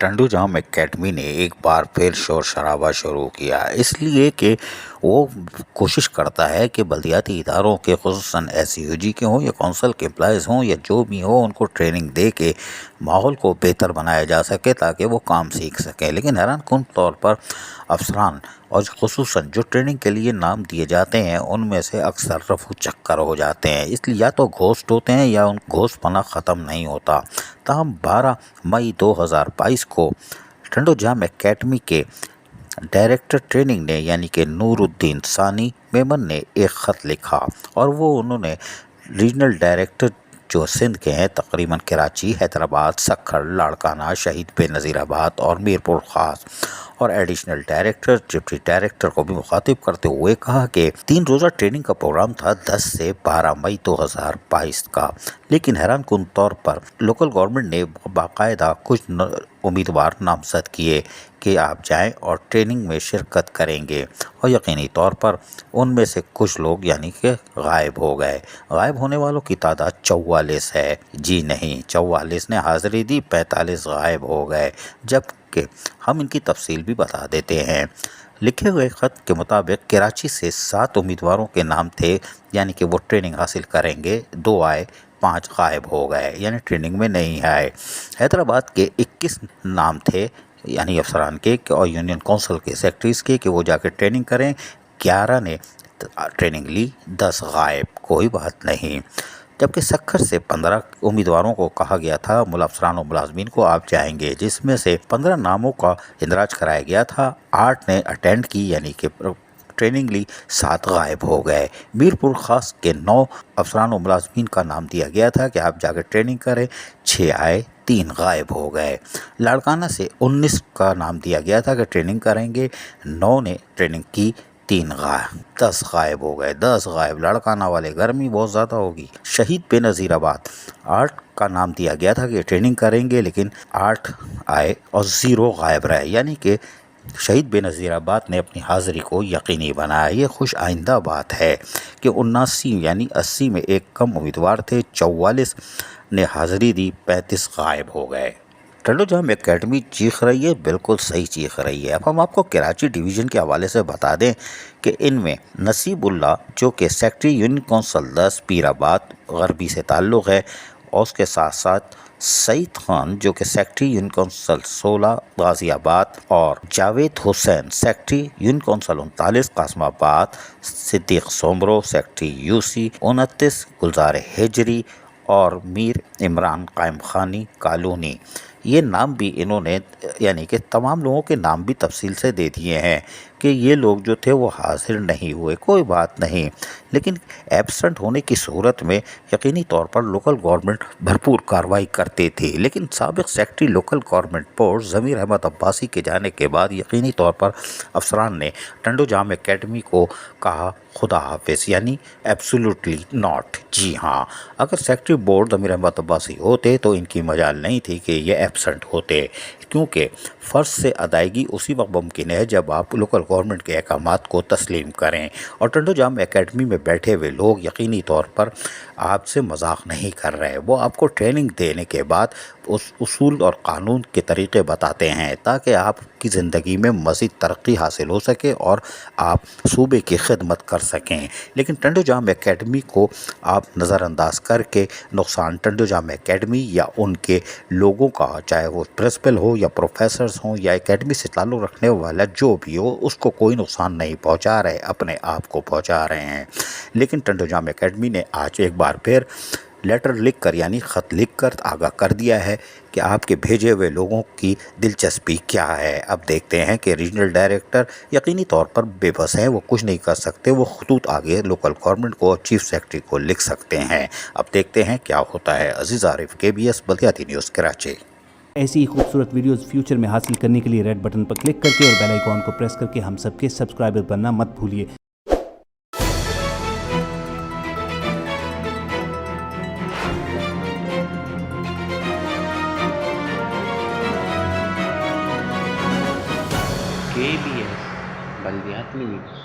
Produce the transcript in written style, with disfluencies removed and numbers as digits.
ٹنڈو جام academy نے ایک بار پھر شور شرابہ شروع کیا، اس لیے کہ وہ کوشش کرتا ہے کہ بلدیاتی اداروں کے خصوصاً SCOG کے ہوں یا کونسل کے امپلائز ہوں یا جو بھی ہو، ان کو ٹریننگ دے کے ماحول کو بہتر بنایا جا سکے تاکہ وہ کام سیکھ سکیں۔ لیکن حیران کن طور پر افسران اور خصوصاً جو ٹریننگ کے لیے نام دیے جاتے ہیں ان میں سے اکثر رفو چکر ہو جاتے ہیں، اس لیے یا تو گھوسٹ ہوتے ہیں یا ان گھوسٹ پنا ختم نہیں ہوتا۔ تاہم 12 مئی 2022 کو ٹنڈو جام اکیڈمی کے ڈائریکٹر ٹریننگ نے یعنی کہ نور الدین ثانی میمن نے ایک خط لکھا، اور وہ انہوں نے ریجنل ڈائریکٹر جو سندھ کے ہیں تقریباً کراچی، حیدرآباد، سکھر، لاڑکانہ، شہید بے نظیر آباد اور میرپور خاص اور ایڈیشنل ڈائریکٹر ڈپٹی ڈائریکٹر کو بھی مخاطب کرتے ہوئے کہا کہ 3 روزہ ٹریننگ کا پروگرام تھا 10 سے 12 مئی 2022 کا، لیکن حیران کن طور پر لوکل گورنمنٹ نے باقاعدہ کچھ امیدوار نامزد کیے کہ آپ جائیں اور ٹریننگ میں شرکت کریں گے، اور یقینی طور پر ان میں سے کچھ لوگ یعنی کہ غائب ہو گئے۔ غائب ہونے والوں کی تعداد 44 ہے، جی نہیں 44 نے حاضری دی، 45 غائب ہو گئے، جبکہ ہم ان کی تفصیل بھی بتا دیتے ہیں۔ لکھے ہوئے خط کے مطابق کراچی سے 7 امیدواروں کے نام تھے، یعنی کہ وہ ٹریننگ حاصل کریں گے، 2 آئے، 5 غائب ہو گئے یعنی ٹریننگ میں نہیں آئے۔ حیدرآباد کے 21 نام تھے یعنی افسران کے اور یونین کونسل کے سیکٹریز کے کہ وہ جا کے ٹریننگ کریں، 11 نے ٹریننگ لی، 10 غائب، کوئی بات نہیں۔ جبکہ سکھر سے 15 امیدواروں کو کہا گیا تھا افسران و ملازمین کو آپ جائیں گے، جس میں سے 15 ناموں کا اندراج کرایا گیا تھا، 8 نے اٹینڈ کی یعنی کہ ٹریننگ لی، 7 غائب ہو گئے۔ میرپور خاص کے 9 افسران و ملازمین کا نام دیا گیا تھا کہ آپ جا کے ٹریننگ کریں، 6 آئے، 3 غائب ہو گئے۔ لاڑکانہ سے 19 کا نام دیا گیا تھا کہ ٹریننگ کریں گے، 9 نے ٹریننگ کی، 3 غائب، 10 غائب ہو گئے، 10 غائب، لاڑکانہ والے گرمی بہت زیادہ ہوگی۔ شہید بے نظیر آباد 8 کا نام دیا گیا تھا کہ ٹریننگ کریں گے، لیکن 8 آئے اور 0 غائب رہے، یعنی کہ شہید بے نظیر آباد نے اپنی حاضری کو یقینی بنایا۔ یہ خوش آئندہ بات ہے کہ 79 یعنی 80 میں ایک کم امیدوار تھے، 44 نے حاضری دی، 35 غائب ہو گئے۔ ٹنڈو جام اکیڈمی چیخ رہی ہے، بالکل صحیح چیخ رہی ہے۔ اب ہم آپ کو کراچی ڈویژن کے حوالے سے بتا دیں کہ ان میں نصیب اللہ جو کہ سیکٹری یونین کونسل 10 پیر آباد غربی سے تعلق ہے، اور اس کے ساتھ ساتھ سعید خان جو کہ سیکٹری یونین کونسل 16 غازی آباد، اور جاوید حسین سیکٹری یونین کونسل 39 قاسم آباد، صدیق سومبرو سیکٹری UC 29 گلزار ہجری، اور میر عمران قائم خانی کالونی۔ یہ نام بھی انہوں نے یعنی کہ تمام لوگوں کے نام بھی تفصیل سے دے دیے ہیں کہ یہ لوگ جو تھے وہ حاضر نہیں ہوئے، کوئی بات نہیں، لیکن ایبسنٹ ہونے کی صورت میں یقینی طور پر لوکل گورنمنٹ بھرپور کارروائی کرتے تھے۔ لیکن سابق سیکٹری لوکل گورنمنٹ بورڈ ضمیر احمد عباسی کے جانے کے بعد یقینی طور پر افسران نے ٹنڈو جام اکیڈمی کو کہا خدا حافظ، یعنی ایبسولوٹلی ناٹ۔ جی ہاں، اگر سیکٹری بورڈ ضمیر احمد عباسی ہوتے تو ان کی مجال نہیں تھی کہ یہ ایبسنٹ ہوتے، کیونکہ فرض سے ادائیگی اسی وقت ممکن ہے جب آپ لوکل گورنمنٹ کے احکامات کو تسلیم کریں، اور ٹنڈو جام اکیڈمی میں بیٹھے ہوئے لوگ یقینی طور پر آپ سے مذاق نہیں کر رہے، وہ آپ کو ٹریننگ دینے کے بعد اس اصول اور قانون کے طریقے بتاتے ہیں تاکہ آپ کی زندگی میں مزید ترقی حاصل ہو سکے اور آپ صوبے کی خدمت کر سکیں۔ لیکن ٹنڈو جام اکیڈمی کو آپ نظر انداز کر کے نقصان ٹنڈو جام اکیڈمی یا ان کے لوگوں کا، چاہے وہ پرنسپل ہو یا پروفیسرز ہوں یا اکیڈمی سے تعلق رکھنے والا جو بھی ہو، اس کو کوئی نقصان نہیں پہنچا رہے، اپنے آپ کو پہنچا رہے ہیں۔ لیکن ٹنڈو جام اکیڈمی نے آج ایک بار پھر لیٹر لکھ کر یعنی خط لکھ کر آگاہ کر دیا ہے کہ آپ کے بھیجے ہوئے لوگوں کی دلچسپی کیا ہے۔ اب دیکھتے ہیں کہ ریجنل ڈائریکٹر یقینی طور پر بے بس ہیں، وہ کچھ نہیں کر سکتے، وہ خطوط آگے لوکل گورنمنٹ کو، چیف سیکرٹری کو لکھ سکتے ہیں۔ اب دیکھتے ہیں کیا ہوتا ہے۔ عزیز عارف، KBS بلدیاتی نیوز کراچی۔ ایسی ہی خوبصورت ویڈیوز فیوچر میں حاصل کرنے کے لیے ریڈ بٹن پر کلک کر کے اور بیل آئیکن کو پریس کر کے ہم سب کے سبسکرائبر بننا مت بھولیے۔ KBS بلدیاتی نیوز۔